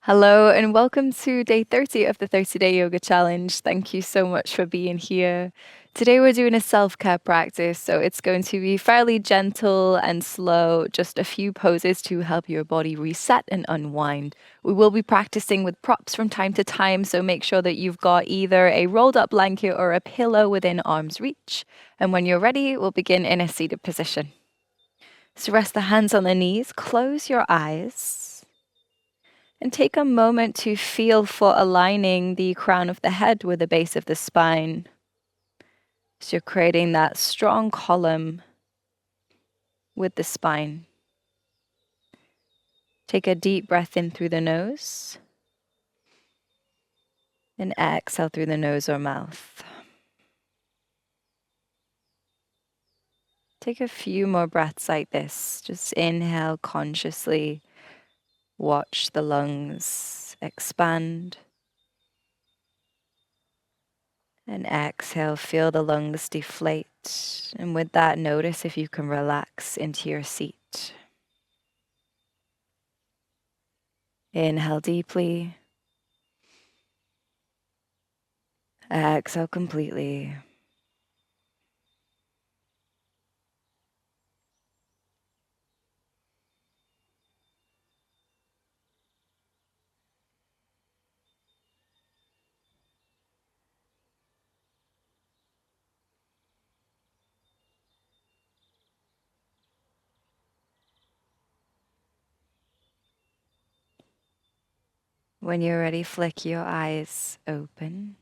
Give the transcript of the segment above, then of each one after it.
Hello and welcome to day 30 of the 30-day yoga challenge. Thank you so much for being here. Today we're doing a self-care practice, so it's going to be fairly gentle and slow, just a few poses to help your body reset and unwind. We will be practicing with props from time to time, so make sure that you've got either a rolled up blanket or a pillow within arm's reach. And when you're ready, we'll begin in a seated position. So rest the hands on the knees, close your eyes. And take a moment to feel for aligning the crown of the head with the base of the spine. So you're creating that strong column with the spine. Take a deep breath in through the nose. And exhale through the nose or mouth. Take a few more breaths like this. Just inhale consciously. Watch the lungs expand. And exhale, feel the lungs deflate. And with that, notice if you can relax into your seat. Inhale deeply. Exhale completely. When you're ready, flick your eyes open.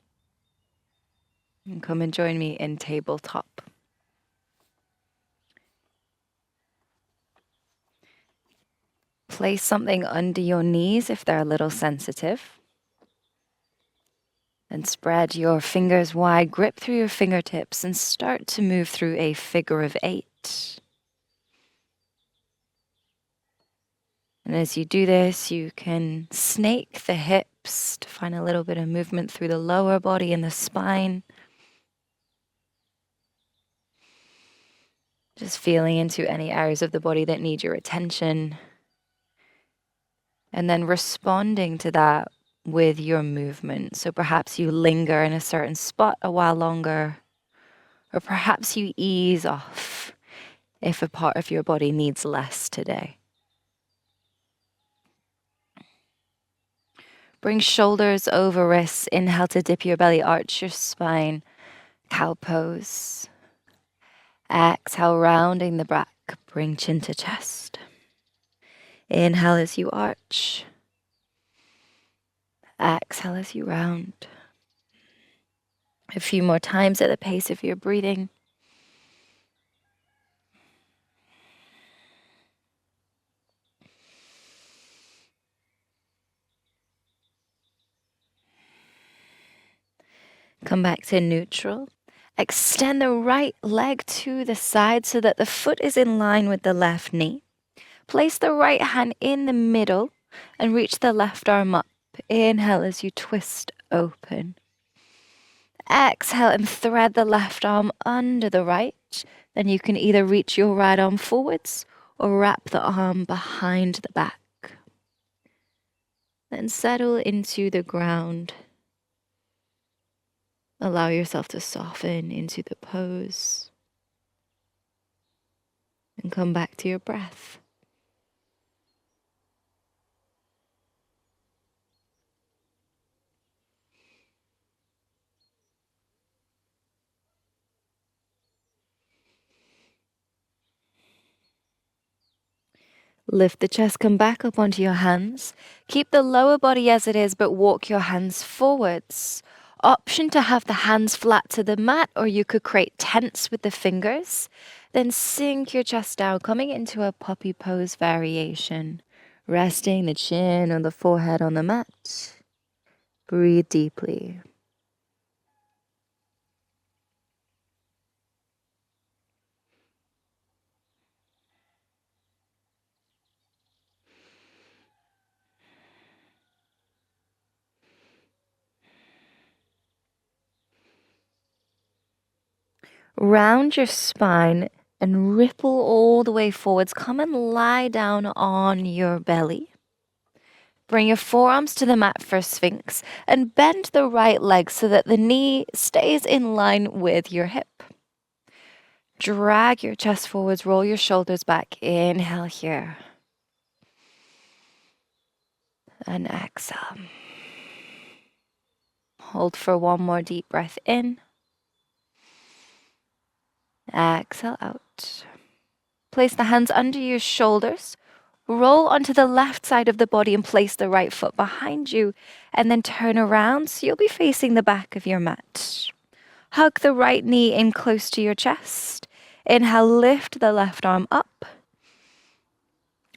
And come and join me in tabletop. Place something under your knees if they're a little sensitive. And spread your fingers wide, grip through your fingertips, and start to move through a figure of 8. And as you do this, you can snake the hips to find a little bit of movement through the lower body and the spine. Just feeling into any areas of the body that need your attention. And then responding to that with your movement. So perhaps you linger in a certain spot a while longer, or perhaps you ease off if a part of your body needs less today. Bring shoulders over wrists. Inhale to dip your belly, arch your spine, cow pose. Exhale, rounding the back, bring chin to chest. Inhale as you arch. Exhale as you round. A few more times at the pace of your breathing. Come back to neutral. Extend the right leg to the side so that the foot is in line with the left knee. Place the right hand in the middle and reach the left arm up. Inhale as you twist open. Exhale and thread the left arm under the right. Then you can either reach your right arm forwards or wrap the arm behind the back. Then settle into the ground. Allow yourself to soften into the pose. And come back to your breath. Lift the chest, come back up onto your hands. Keep the lower body as it is, but walk your hands forwards. Option to have the hands flat to the mat, or you could create tents with the fingers. Then sink your chest down, coming into a puppy pose variation. Resting the chin or the forehead on the mat. Breathe deeply. Round your spine and ripple all the way forwards. Come and lie down on your belly. Bring your forearms to the mat for Sphinx and bend the right leg so that the knee stays in line with your hip. Drag your chest forwards, roll your shoulders back. Inhale here. And exhale. Hold for one more deep breath in. Exhale out. Place the hands under your shoulders. Roll onto the left side of the body and place the right foot behind you. And then turn around so you'll be facing the back of your mat. Hug the right knee in close to your chest. Inhale, lift the left arm up.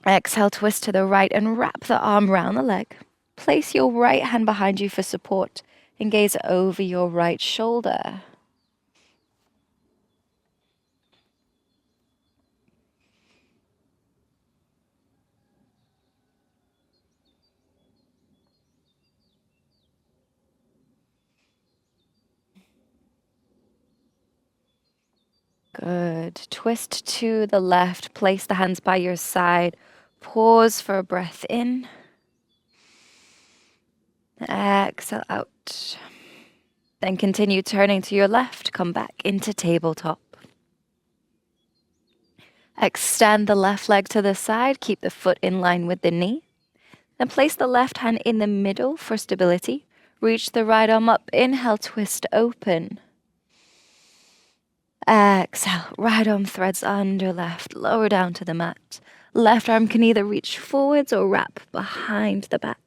Exhale, twist to the right and wrap the arm around the leg. Place your right hand behind you for support and gaze over your right shoulder. Good. Twist to the left. Place the hands by your side. Pause for a breath in. Exhale out. Then continue turning to your left. Come back into tabletop. Extend the left leg to the side. Keep the foot in line with the knee. Then place the left hand in the middle for stability. Reach the right arm up. Inhale, twist open. Exhale, right arm threads under left, lower down to the mat. Left arm can either reach forwards or wrap behind the back.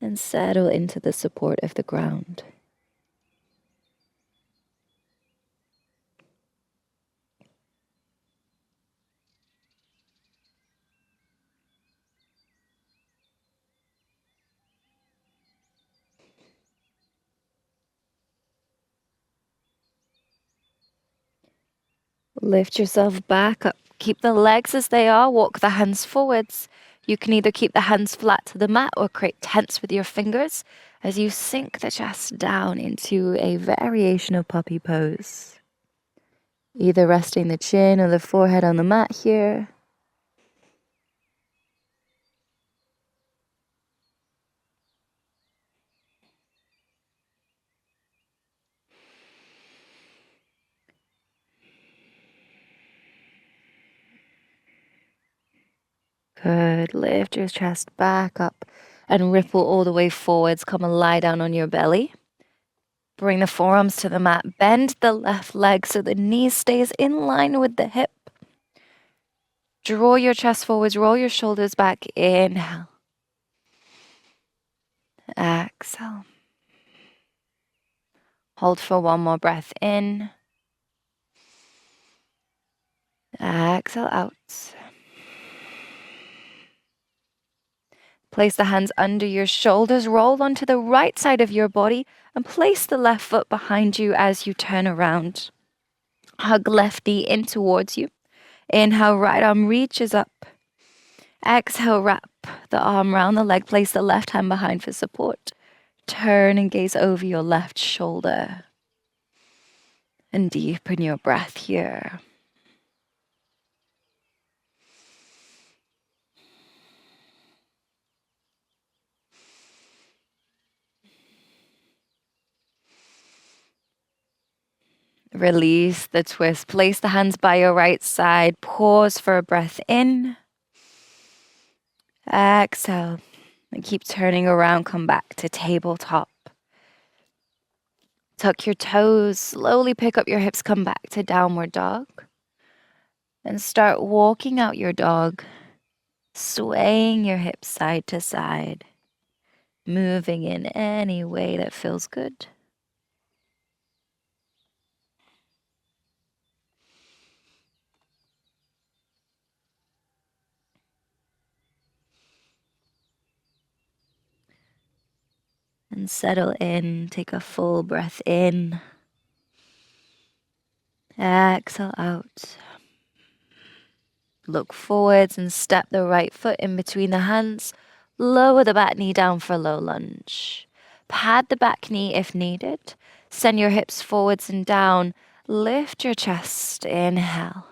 And settle into the support of the ground. Lift yourself back up. Keep the legs as they are. Walk the hands forwards. You can either keep the hands flat to the mat or create tents with your fingers as you sink the chest down into a variation of puppy pose. Either resting the chin or the forehead on the mat here. Good. Lift your chest back up and ripple all the way forwards. Come and lie down on your belly. Bring the forearms to the mat. Bend the left leg so the knee stays in line with the hip. Draw your chest forwards. Roll your shoulders back. Inhale. Exhale. Hold for one more breath in. Exhale out. Place the hands under your shoulders, roll onto the right side of your body, and place the left foot behind you as you turn around. Hug left knee in towards you. Inhale, right arm reaches up. Exhale, wrap the arm around the leg. Place the left hand behind for support. Turn and gaze over your left shoulder. And deepen your breath here. Release the twist. Place the hands by your right side. Pause for a breath in. Exhale. And keep turning around. Come back to tabletop. Tuck your toes. Slowly pick up your hips. Come back to downward dog. And start walking out your dog. Swaying your hips side to side. Moving in any way that feels good. And settle in. Take a full breath in. Exhale out. Look forwards and step the right foot in between the hands. Lower the back knee down for a low lunge. Pad the back knee if needed. Send your hips forwards and down. Lift your chest. Inhale.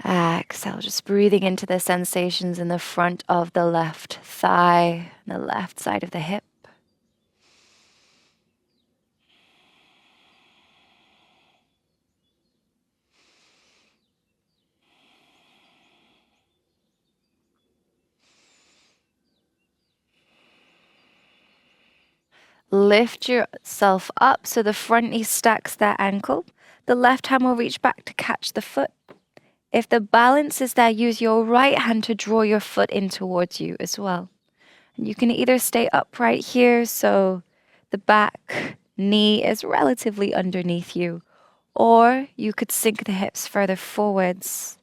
Exhale, just breathing into the sensations in the front of the left thigh, the left side of the hip. Lift yourself up so the front knee stacks their ankle. The left hand will reach back to catch the foot. If the balance is there, use your right hand to draw your foot in towards you as well. And you can either stay upright here so the back knee is relatively underneath you, or you could sink the hips further forwards.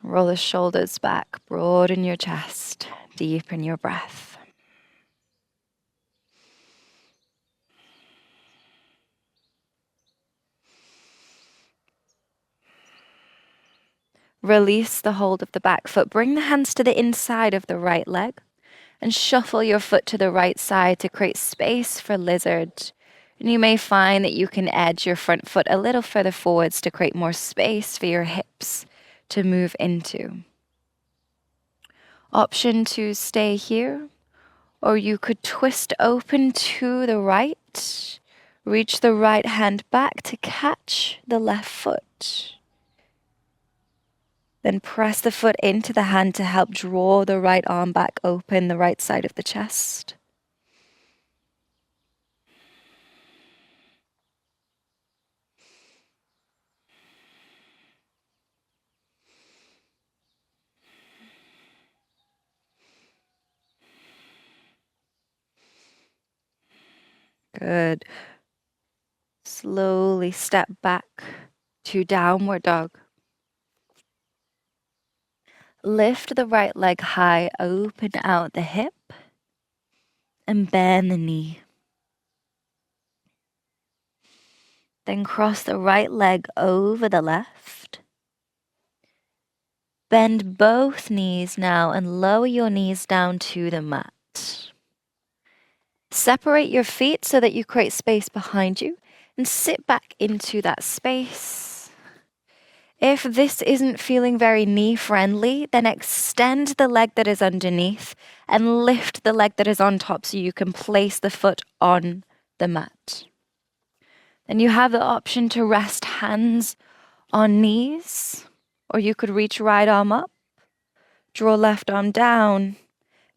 Roll the shoulders back, broaden your chest, deepen your breath. Release the hold of the back foot. Bring the hands to the inside of the right leg and shuffle your foot to the right side to create space for lizard. And you may find that you can edge your front foot a little further forwards to create more space for your hips to move into. Option to stay here, or you could twist open to the right, reach the right hand back to catch the left foot. Then press the foot into the hand to help draw the right arm back open, the right side of the chest. Good. Slowly step back to downward dog. Lift the right leg high, open out the hip, and bend the knee. Then cross the right leg over the left. Bend both knees now and lower your knees down to the mat. Separate your feet so that you create space behind you and sit back into that space. If this isn't feeling very knee friendly, then extend the leg that is underneath and lift the leg that is on top so you can place the foot on the mat. Then you have the option to rest hands on knees, or you could reach right arm up, draw left arm down,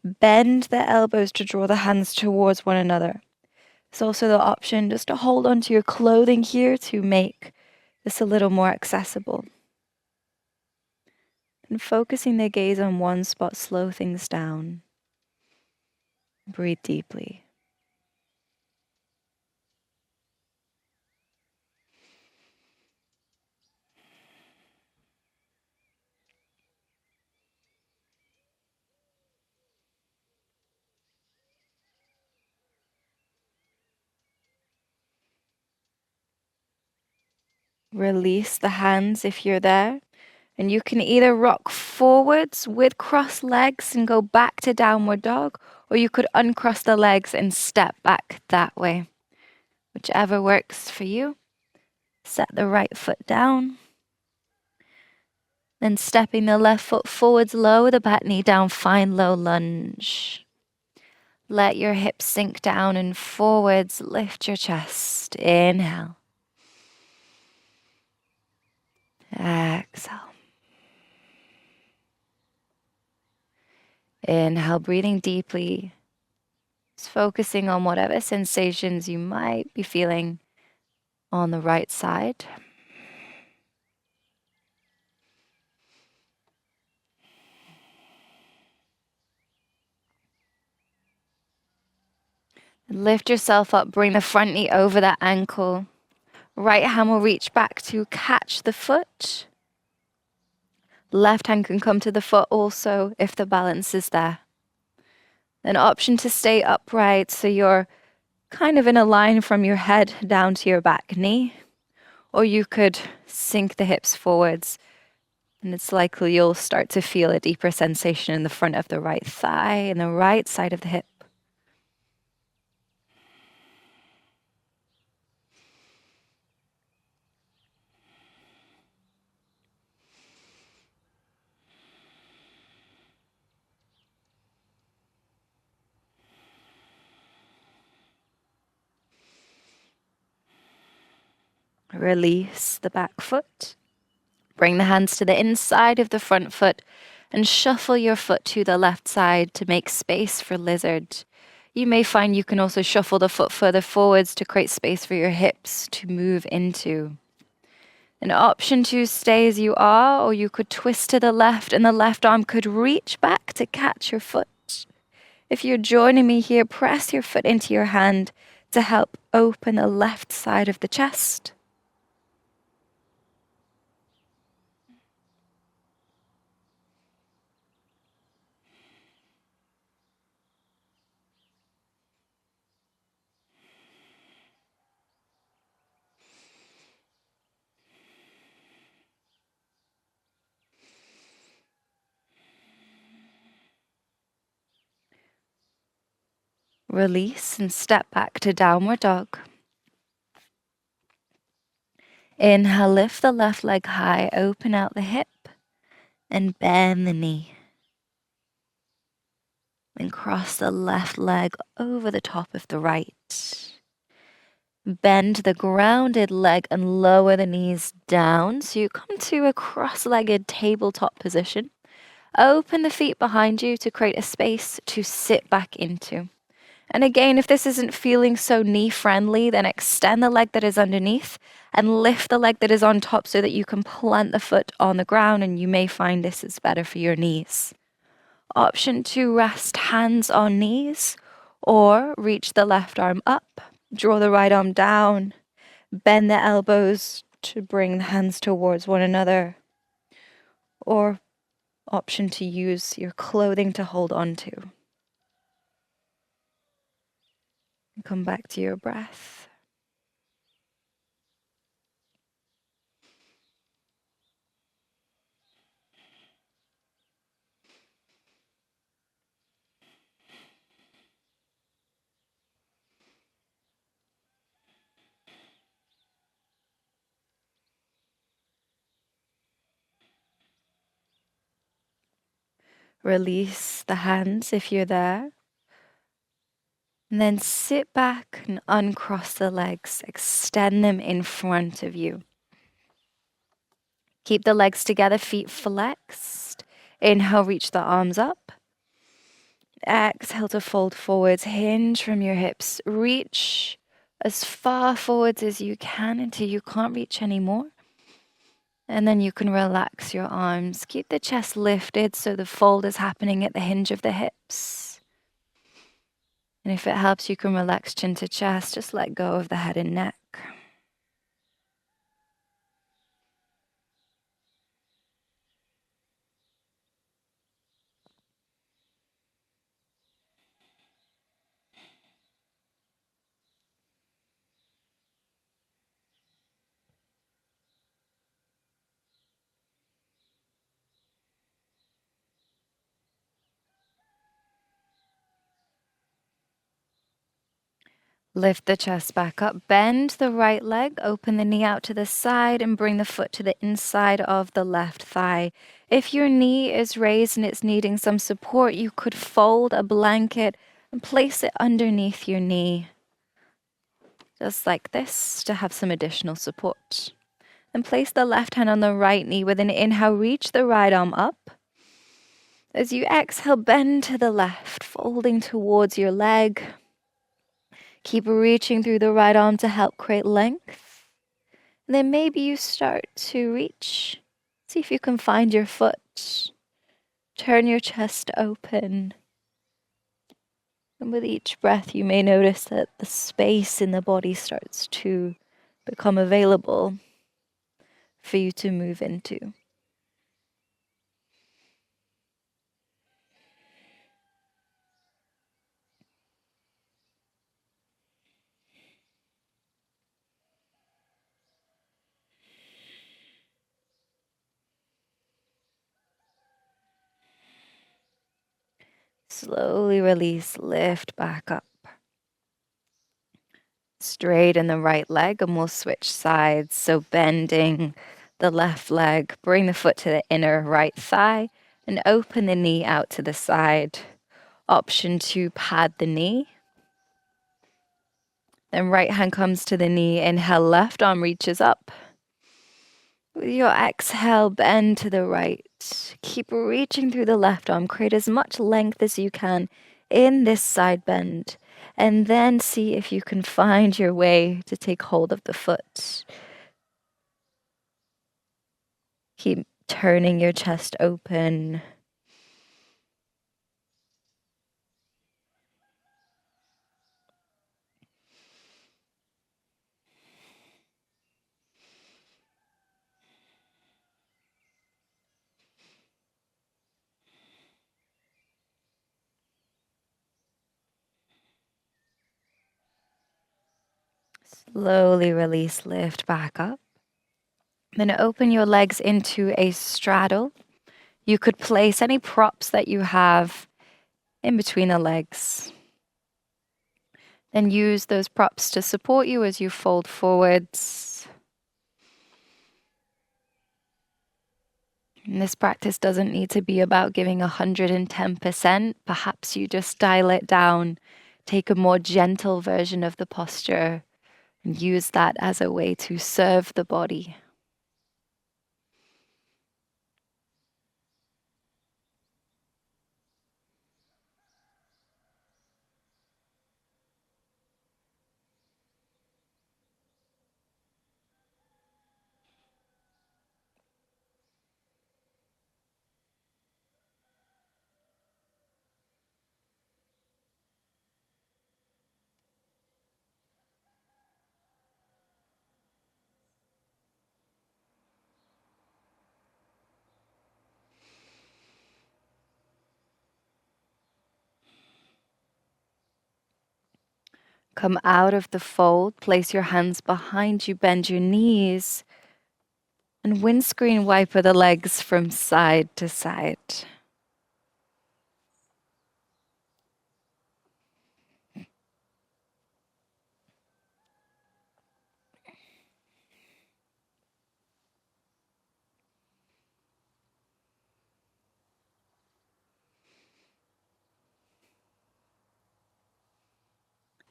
bend the elbows to draw the hands towards one another. There's also the option just to hold onto your clothing here to make this a little more accessible. And focusing the gaze on one spot, slow things down. Breathe deeply. Release the hands if you're there. And you can either rock forwards with crossed legs and go back to downward dog, or you could uncross the legs and step back that way. Whichever works for you. Set the right foot down. Then stepping the left foot forwards, lower the back knee down, find low lunge. Let your hips sink down and forwards, lift your chest. Inhale. Exhale. Inhale, breathing deeply. Just focusing on whatever sensations you might be feeling on the right side. Lift yourself up, bring the front knee over that ankle. Right hand will reach back to catch the foot. Left hand can come to the foot also if the balance is there. An option to stay upright so you're kind of in a line from your head down to your back knee. Or you could sink the hips forwards, and it's likely you'll start to feel a deeper sensation in the front of the right thigh and the right side of the hip. Release the back foot. Bring the hands to the inside of the front foot and shuffle your foot to the left side to make space for lizard. You may find you can also shuffle the foot further forwards to create space for your hips to move into. An option to stay as you are, or you could twist to the left and the left arm could reach back to catch your foot. If you're joining me here, press your foot into your hand to help open the left side of the chest. Release and step back to downward dog. Inhale, lift the left leg high, open out the hip and bend the knee. Then cross the left leg over the top of the right. Bend the grounded leg and lower the knees down so you come to a cross-legged tabletop position. Open the feet behind you to create a space to sit back into. And again, if this isn't feeling so knee-friendly, then extend the leg that is underneath and lift the leg that is on top so that you can plant the foot on the ground, and you may find this is better for your knees. Option 2, rest hands on knees or reach the left arm up, draw the right arm down, bend the elbows to bring the hands towards one another, or option to use your clothing to hold on to. Come back to your breath. Release the hands if you're there. And then sit back and uncross the legs. Extend them in front of you. Keep the legs together, feet flexed. Inhale, reach the arms up. Exhale to fold forwards, hinge from your hips. Reach as far forwards as you can until you can't reach anymore. And then you can relax your arms. Keep the chest lifted so the fold is happening at the hinge of the hips. And if it helps, you can relax chin to chest. Just let go of the head and neck. Lift the chest back up, bend the right leg, open the knee out to the side and bring the foot to the inside of the left thigh. If your knee is raised and it's needing some support, you could fold a blanket and place it underneath your knee. Just like this to have some additional support. And place the left hand on the right knee with an inhale, reach the right arm up. As you exhale, bend to the left, folding towards your leg. Keep reaching through the right arm to help create length. And then maybe you start to reach. See if you can find your foot. Turn your chest open. And with each breath, you may notice that the space in the body starts to become available for you to move into. Slowly release, lift back up. Straighten the right leg and we'll switch sides. So bending the left leg, bring the foot to the inner right thigh and open the knee out to the side. Option 2, pad the knee. Then right hand comes to the knee. Inhale, left arm reaches up. With your exhale, bend to the right. Keep reaching through the left arm. Create as much length as you can in this side bend. And then see if you can find your way to take hold of the foot. Keep turning your chest open. Slowly release, lift back up. Then open your legs into a straddle. You could place any props that you have in between the legs. Then use those props to support you as you fold forwards. And this practice doesn't need to be about giving 110%. Perhaps you just dial it down, take a more gentle version of the posture, and use that as a way to serve the body. Come out of the fold, place your hands behind you, bend your knees, and windscreen wiper the legs from side to side.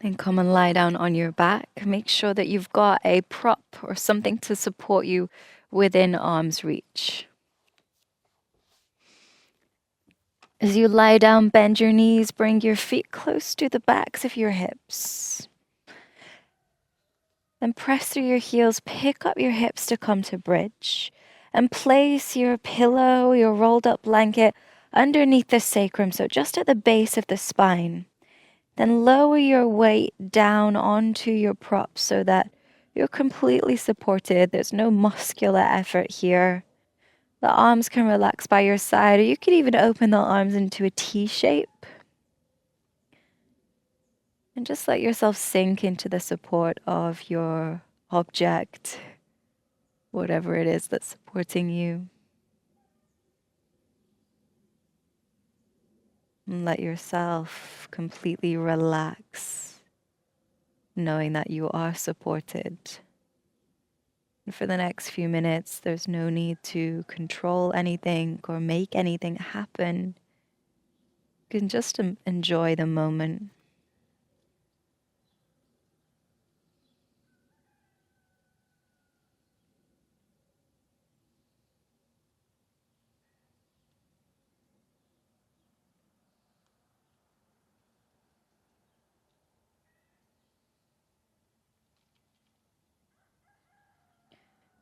Then come and lie down on your back. Make sure that you've got a prop or something to support you within arm's reach. As you lie down, bend your knees, bring your feet close to the backs of your hips. Then press through your heels, pick up your hips to come to bridge, and place your pillow, your rolled up blanket underneath the sacrum, so just at the base of the spine. Then lower your weight down onto your props so that you're completely supported. There's no muscular effort here. The arms can relax by your side, or you could even open the arms into a T shape. And just let yourself sink into the support of your object, whatever it is that's supporting you. And let yourself completely relax, knowing that you are supported. And for the next few minutes, there's no need to control anything or make anything happen. You can just enjoy the moment.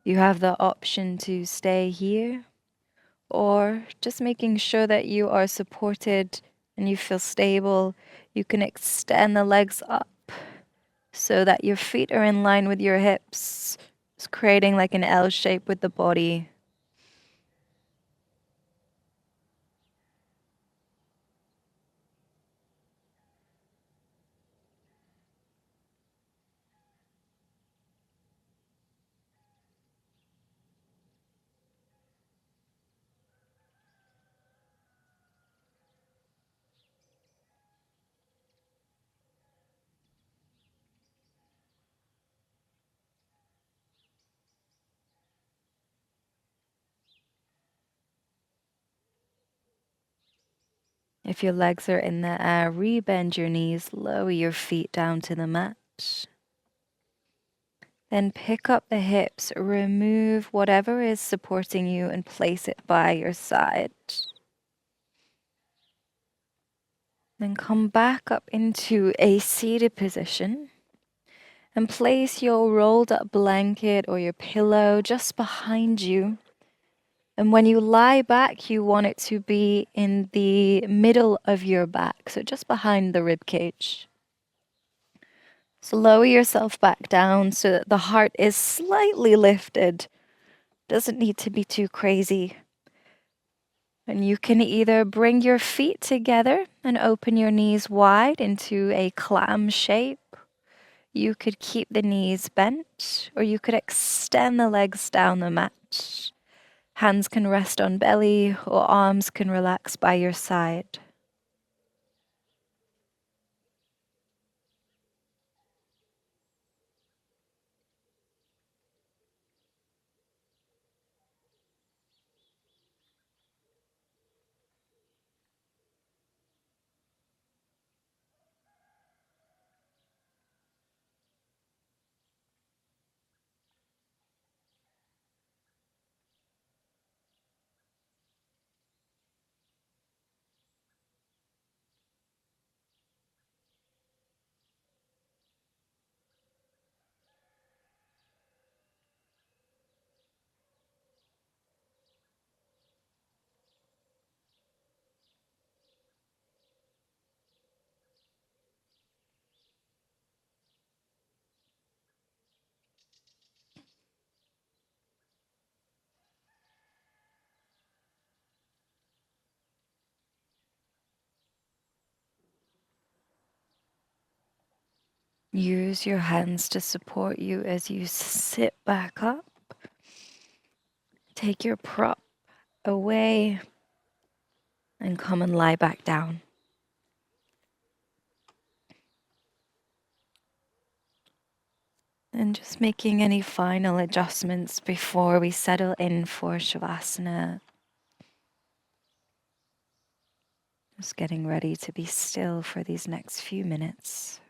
You have the option to stay here, or just making sure that you are supported and you feel stable. You can extend the legs up so that your feet are in line with your hips. It's creating like an L shape with the body. If your legs are in the air, rebend your knees, lower your feet down to the mat. Then pick up the hips, remove whatever is supporting you and place it by your side. Then come back up into a seated position and place your rolled up blanket or your pillow just behind you. And when you lie back, you want it to be in the middle of your back, so just behind the rib cage. So lower yourself back down so that the heart is slightly lifted. Doesn't need to be too crazy. And you can either bring your feet together and open your knees wide into a clam shape. You could keep the knees bent, or you could extend the legs down the mat. Hands can rest on belly, or arms can relax by your side. Use your hands to support you as you sit back up. Take your prop away and come and lie back down. And just making any final adjustments before we settle in for Shavasana. Just getting ready to be still for these next few minutes.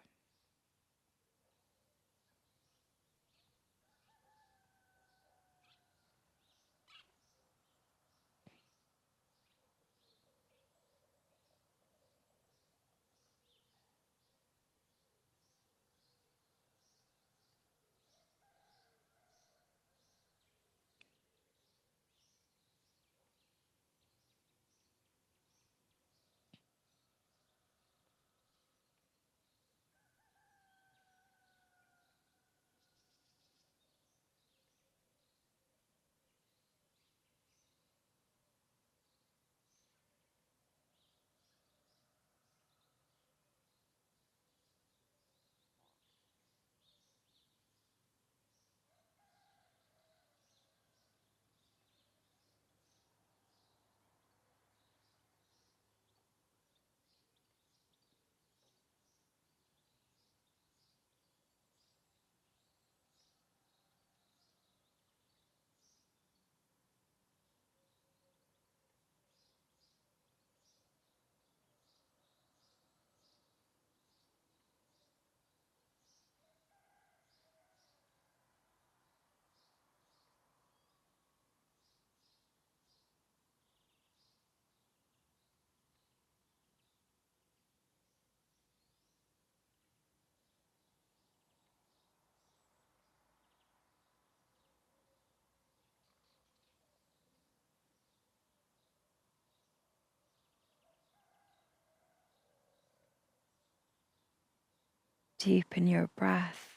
Deepen your breath.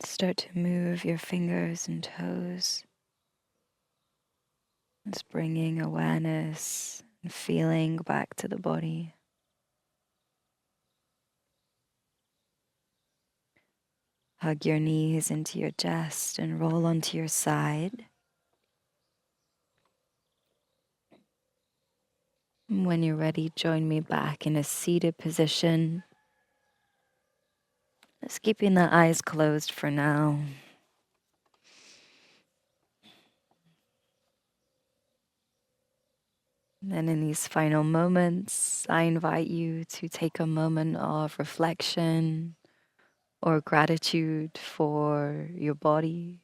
Start to move your fingers and toes. Just bringing awareness and feeling back to the body. Hug your knees into your chest and roll onto your side. And when you're ready, join me back in a seated position. Just keeping the eyes closed for now. And in these final moments, I invite you to take a moment of reflection or gratitude for your body,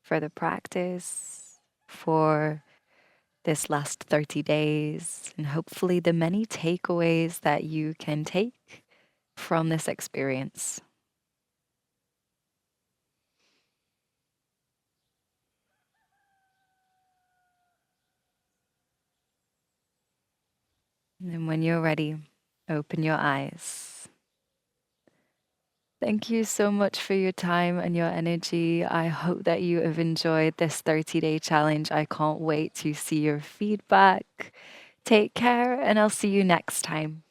for the practice, for this last 30 days, and hopefully the many takeaways that you can take from this experience. And when you're ready, open your eyes. Thank you so much for your time and your energy. I hope that you have enjoyed this 30-day challenge. I can't wait to see your feedback. Take care, and I'll see you next time.